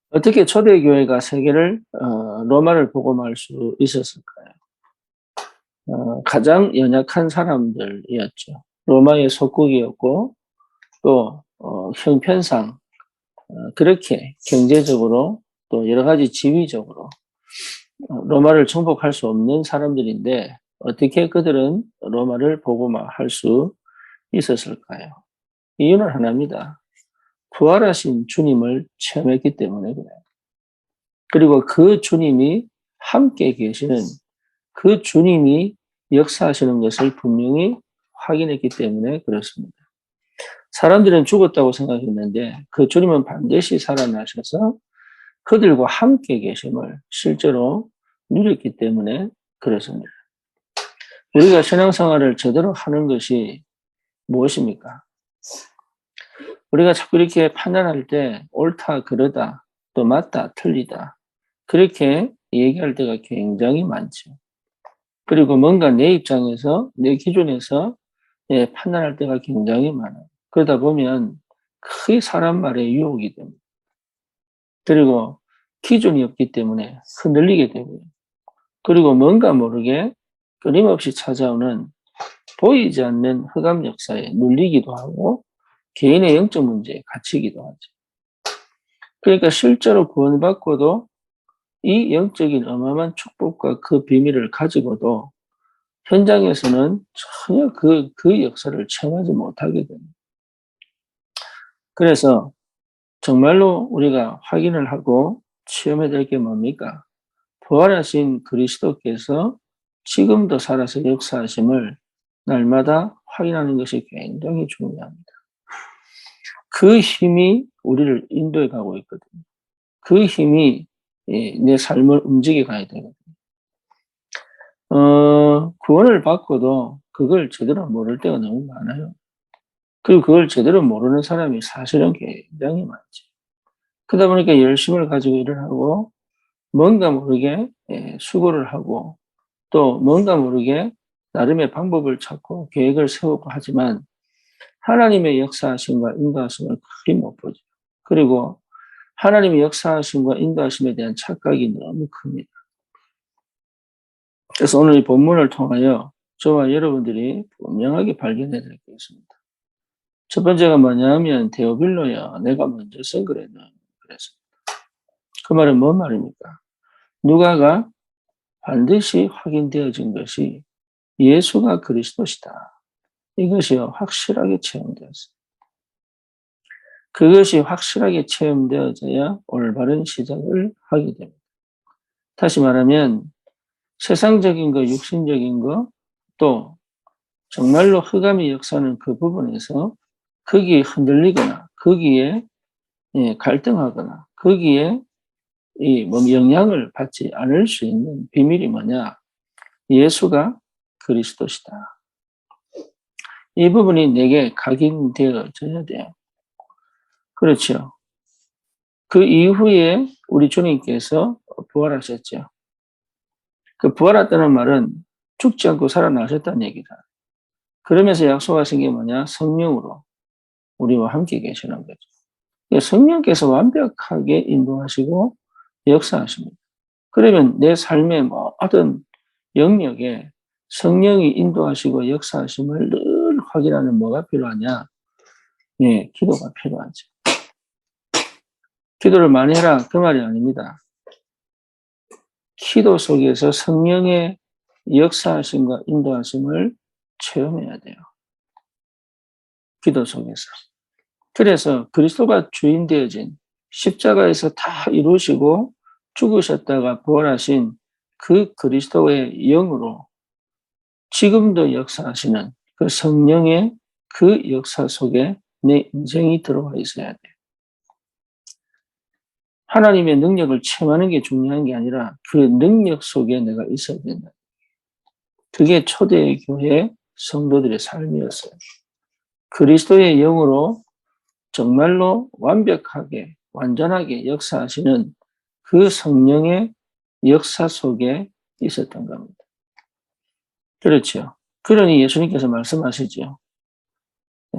어떻게 초대교회가 세계를 로마를 복음할 수 있었을까요? 가장 연약한 사람들이었죠. 로마의 속국이었고 또 형편상 그렇게 경제적으로 또 여러 가지 지위적으로 로마를 정복할 수 없는 사람들인데 어떻게 그들은 로마를 복음화할 수 있었을까요? 이유는 하나입니다. 부활하신 주님을 체험했기 때문에 그래요. 그리고 그 주님이 함께 계시는 그 주님이 역사하시는 것을 분명히 확인했기 때문에 그렇습니다. 사람들은 죽었다고 생각했는데 그 주님은 반드시 살아나셔서 그들과 함께 계심을 실제로 누렸기 때문에 그렇습니다. 우리가 신앙생활을 제대로 하는 것이 무엇입니까? 우리가 자꾸 이렇게 판단할 때 옳다, 그러다, 또 맞다, 틀리다 그렇게 얘기할 때가 굉장히 많죠. 그리고 뭔가 내 입장에서, 내 기준에서 판단할 때가 굉장히 많아요. 그러다 보면 크게 사람 말에 유혹이 됩니다. 그리고 기준이 없기 때문에 흔들리게 되고요. 그리고 뭔가 모르게 끊임없이 찾아오는 보이지 않는 흑암 역사에 눌리기도 하고 개인의 영적 문제에 갇히기도 하죠. 그러니까 실제로 구원받고도 이 영적인 어마어마한 축복과 그 비밀을 가지고도 현장에서는 전혀 그 역사를 체험하지 못하게 됩니다. 그래서 정말로 우리가 확인을 하고 체험해야 될 게 뭡니까? 부활하신 그리스도께서 지금도 살아서 역사하심을 날마다 확인하는 것이 굉장히 중요합니다. 그 힘이 우리를 인도해 가고 있거든요. 그 힘이 내 삶을 움직여 가야 되거든요. 구원을 받고도 그걸 제대로 모를 때가 너무 많아요. 그리고 그걸 제대로 모르는 사람이 사실은 굉장히 많죠. 그러다 보니까 열심을 가지고 일을 하고 뭔가 모르게 수고를 하고 또 뭔가 모르게 나름의 방법을 찾고 계획을 세우고 하지만 하나님의 역사하심과 인도하심을 크게 못 보죠. 그리고 하나님의 역사하심과 인도하심에 대한 착각이 너무 큽니다. 그래서 오늘 이 본문을 통하여 저와 여러분들이 분명하게 발견해야 될 게 있습니다. 첫 번째가 뭐냐면 데오빌로야 내가 먼저 생그레는 그랬습니다. 그 말은 뭔 말입니까? 누가가 반드시 확인되어진 것이 예수가 그리스도시다. 이것이요 확실하게 체험되었습니다. 그것이 확실하게 체험되어져야 올바른 시작을 하게 됩니다. 다시 말하면 세상적인 거, 육신적인 거, 또 정말로 흑암의 역사는 그 부분에서 거기에 흔들리거나 거기에 갈등하거나 거기에 영향을 받지 않을 수 있는 비밀이 뭐냐? 예수가 그리스도시다. 이 부분이 내게 각인되어져야 돼요. 그렇죠. 그 이후에 우리 주님께서 부활하셨죠. 그 부활했다는 말은 죽지 않고 살아나셨다는 얘기다. 그러면서 약속하신 게 뭐냐? 성령으로 우리와 함께 계시는 거죠. 성령께서 완벽하게 인도하시고 역사하십니다. 그러면 내 삶의 모든 영역에 성령이 인도하시고 역사하심을 늘 확인하는 뭐가 필요하냐? 기도가 필요하죠. 기도를 많이 해라 그 말이 아닙니다. 기도 속에서 성령의 역사하심과 인도하심을 체험해야 돼요. 기도 속에서. 그래서 그리스도가 주인 되어진 십자가에서 다 이루시고 죽으셨다가 부활하신 그 그리스도의 영으로 지금도 역사하시는 그 성령의 그 역사 속에 내 인생이 들어와 있어야 돼요. 하나님의 능력을 체험하는 게 중요한 게 아니라 그 능력 속에 내가 있어야 된다. 그게 초대 교회 성도들의 삶이었어요. 그리스도의 영으로 정말로 완벽하게 완전하게 역사하시는 그 성령의 역사 속에 있었던 겁니다. 그렇죠. 그러니 예수님께서 말씀하시죠.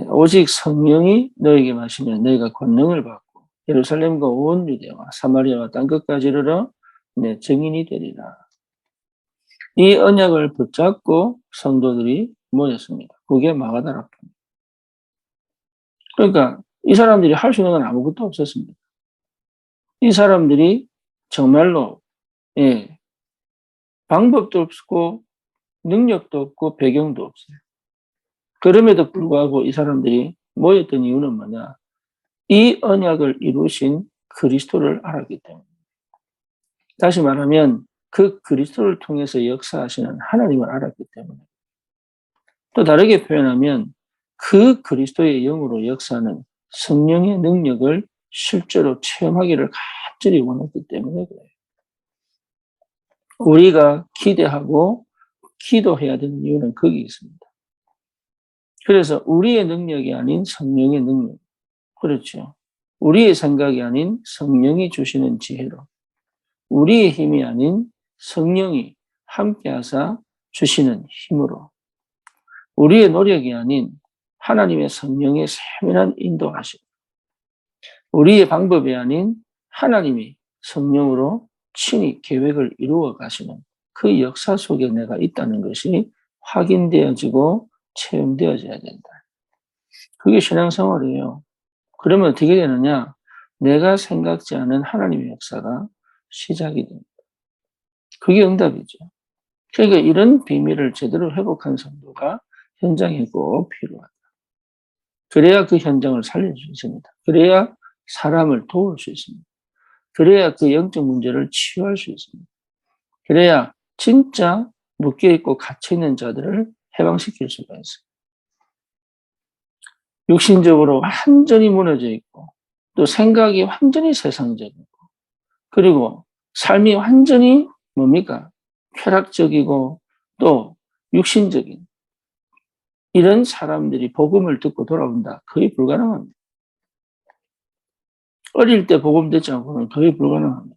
오직 성령이 너에게 마시면 너희가 권능을 받고 예루살렘과 온 유대와 사마리아와 땅끝까지 이르러 내 증인이 되리라. 이 언약을 붙잡고 성도들이 모였습니다. 그게 마가다락방. 그러니까 이 사람들이 할 수 있는 건 아무것도 없었습니다. 이 사람들이 정말로 예, 방법도 없고 능력도 없고 배경도 없어요. 그럼에도 불구하고 이 사람들이 모였던 이유는 뭐냐? 이 언약을 이루신 그리스도를 알았기 때문에. 다시 말하면 그 그리스도를 통해서 역사하시는 하나님을 알았기 때문에. 또 다르게 표현하면 그 그리스도의 영으로 역사하는 성령의 능력을 실제로 체험하기를 간절히 원했기 때문에 그래요. 우리가 기대하고 기도해야 되는 이유는 거기 있습니다. 그래서 우리의 능력이 아닌 성령의 능력. 그렇죠. 우리의 생각이 아닌 성령이 주시는 지혜로. 우리의 힘이 아닌 성령이 함께하사 주시는 힘으로. 우리의 노력이 아닌 하나님의 성령의 세밀한 인도하심. 우리의 방법이 아닌 하나님이 성령으로 친히 계획을 이루어 가시는 그 역사 속에 내가 있다는 것이 확인되어지고 체험되어져야 된다. 그게 신앙생활이에요. 그러면 어떻게 되느냐? 내가 생각지 않은 하나님의 역사가 시작이 됩니다. 그게 응답이죠. 그러니까 이런 비밀을 제대로 회복한 성도가 현장에 꼭 필요하다. 그래야 그 현장을 살릴 수 있습니다. 그래야 사람을 도울 수 있습니다. 그래야 그 영적 문제를 치유할 수 있습니다. 그래야 진짜 묶여있고 갇혀있는 자들을 해방시킬 수가 있어요. 육신적으로 완전히 무너져 있고 또 생각이 완전히 세상적이고 그리고 삶이 완전히 뭡니까? 쾌락적이고 또 육신적인 이런 사람들이 복음을 듣고 돌아온다. 거의 불가능합니다. 어릴 때 복음 듣지 않고는 거의 불가능합니다.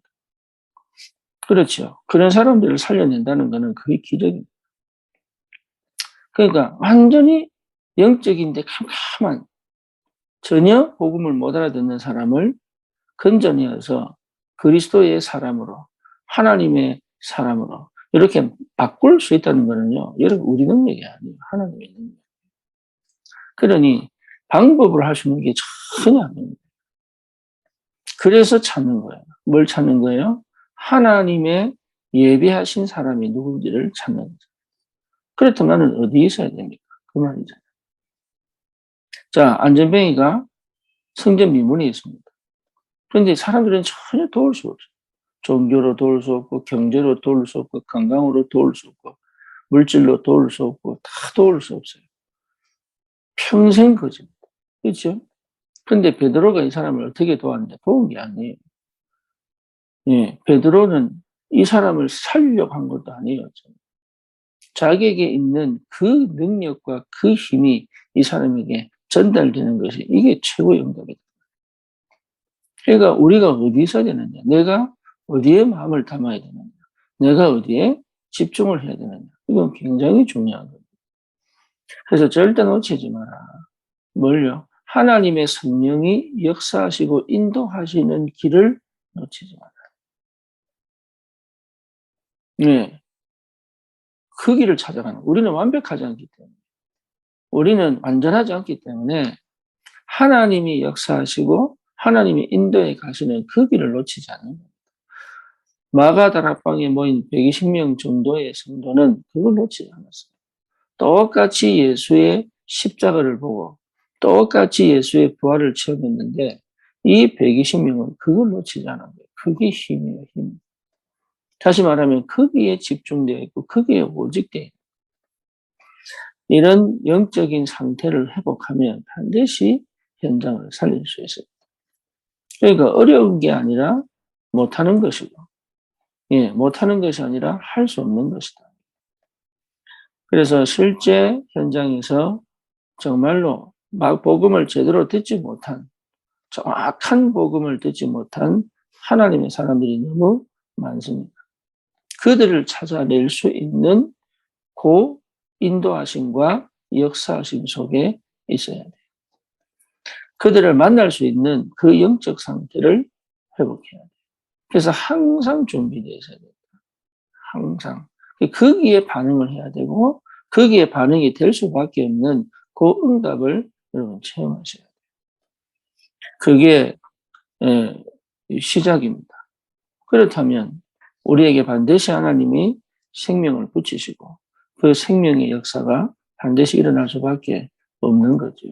그렇죠. 그런 사람들을 살려낸다는 것은 거의 기적입니다. 그러니까 완전히 영적인데 캄캄한 전혀 복음을 못 알아듣는 사람을 건져내어서 그리스도의 사람으로 하나님의 사람으로 이렇게 바꿀 수 있다는 것은요. 여러분 우리 능력이 아니에요. 하나님의 능력. 그러니 방법으로 할 수 있는 게 전혀 아닙니다. 그래서 찾는 거예요. 뭘 찾는 거예요? 하나님의 예비하신 사람이 누군지를 찾는 거죠. 그렇다면 나는 어디에 있어야 됩니까? 그 말이잖아요. 자, 안전뱅이가 성전 미문에 있습니다. 그런데 사람들은 전혀 도울 수 없어요. 종교로 도울 수 없고, 경제로 도울 수 없고, 건강으로 도울 수 없고, 물질로 도울 수 없고, 다 도울 수 없어요. 평생 거짓입니다. 그렇죠? 근데 베드로가 이 사람을 어떻게 도왔냐? 도운 게 아니에요. 예, 베드로는 이 사람을 살려고 한 것도 아니에요. 자기에게 있는 그 능력과 그 힘이 이 사람에게 전달되는 것이 이게 최고의 응답이다. 그러니까 우리가 어디에 있어야 되느냐? 내가 어디에 마음을 담아야 되느냐? 내가 어디에 집중을 해야 되느냐? 이건 굉장히 중요한 겁니다. 그래서 절대 놓치지 마라. 뭘요? 하나님의 성령이 역사하시고 인도하시는 길을 놓치지 마라. 네. 그 길을 찾아가는. 우리는 완벽하지 않기 때문에. 우리는 완전하지 않기 때문에 하나님이 역사하시고 하나님이 인도해 가시는 그 길을 놓치지 않는 겁니다. 마가다락방에 모인 120명 정도의 성도는 그걸 놓치지 않았어요. 똑같이 예수의 십자가를 보고 똑같이 예수의 부활을 체험했는데 이 120명은 그걸 놓치지 않은 거예요. 그게 힘이에요, 힘. 다시 말하면 거기에 집중되어 있고 거기에 오직되어 있는 이런 영적인 상태를 회복하면 반드시 현장을 살릴 수 있어요. 그러니까 어려운 게 아니라 못하는 것이고, 예, 못하는 것이 아니라 할 수 없는 것이다. 그래서 실제 현장에서 정말로 막 복음을 제대로 듣지 못한, 정확한 복음을 듣지 못한 하나님의 사람들이 너무 많습니다. 그들을 찾아낼 수 있는 그 인도하심과 역사하심 속에 있어야 돼요. 그들을 만날 수 있는 그 영적 상태를 회복해야 돼. 그래서 항상 준비되어 있어야 돼. 항상. 거기에 반응을 해야 되고, 거기에 반응이 될 수밖에 없는 그 응답을 여러분 체험하셔야 돼요. 그게 시작입니다. 그렇다면 우리에게 반드시 하나님이 생명을 붙이시고 그 생명의 역사가 반드시 일어날 수밖에 없는 거죠.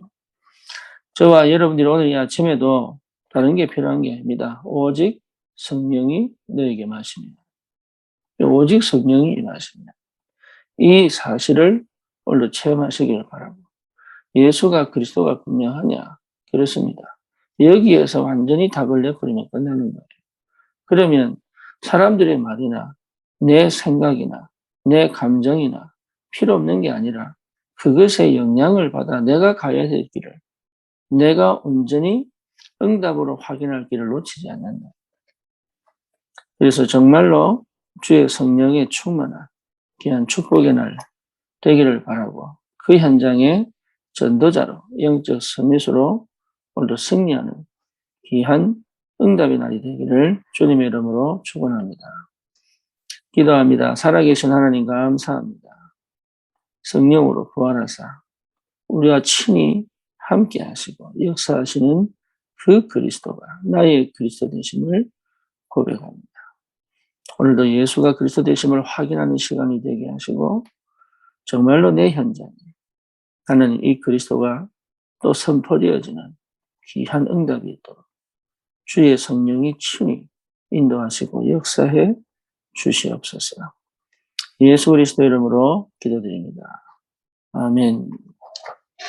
저와 여러분들이 오늘 이 아침에도 다른 게 필요한 게 아닙니다. 오직 성령이 너에게 임하십니다. 오직 성령이 임하십니다. 이 사실을 오늘 체험하시기를 바랍니다. 예수가 그리스도가 분명하냐? 그렇습니다. 여기에서 완전히 답을 내버리면 끝나는 거예요. 그러면 사람들의 말이나 내 생각이나 내 감정이나 필요 없는 게 아니라 그것에 영향을 받아 내가 가야 될 길을 내가 온전히 응답으로 확인할 길을 놓치지 않는다. 그래서 정말로 주의 성령의 충만한 귀한 축복의 날 되기를 바라고 그 현장에 전도자로 영적 서밋으로 오늘도 승리하는 귀한 응답의 날이 되기를 주님의 이름으로 축원합니다. 기도합니다. 살아계신 하나님 감사합니다. 성령으로 부활하사 우리와 친히 함께 하시고 역사하시는 그 그리스도가 나의 그리스도 되심을 고백합니다. 오늘도 예수가 그리스도 되심을 확인하는 시간이 되게 하시고 정말로 내 현장에 하나님 이 그리스도가 또 선포되어지는 귀한 응답이 있도록 주의 성령이 친히 인도하시고 역사해 주시옵소서. 예수 그리스도 이름으로 기도드립니다. 아멘.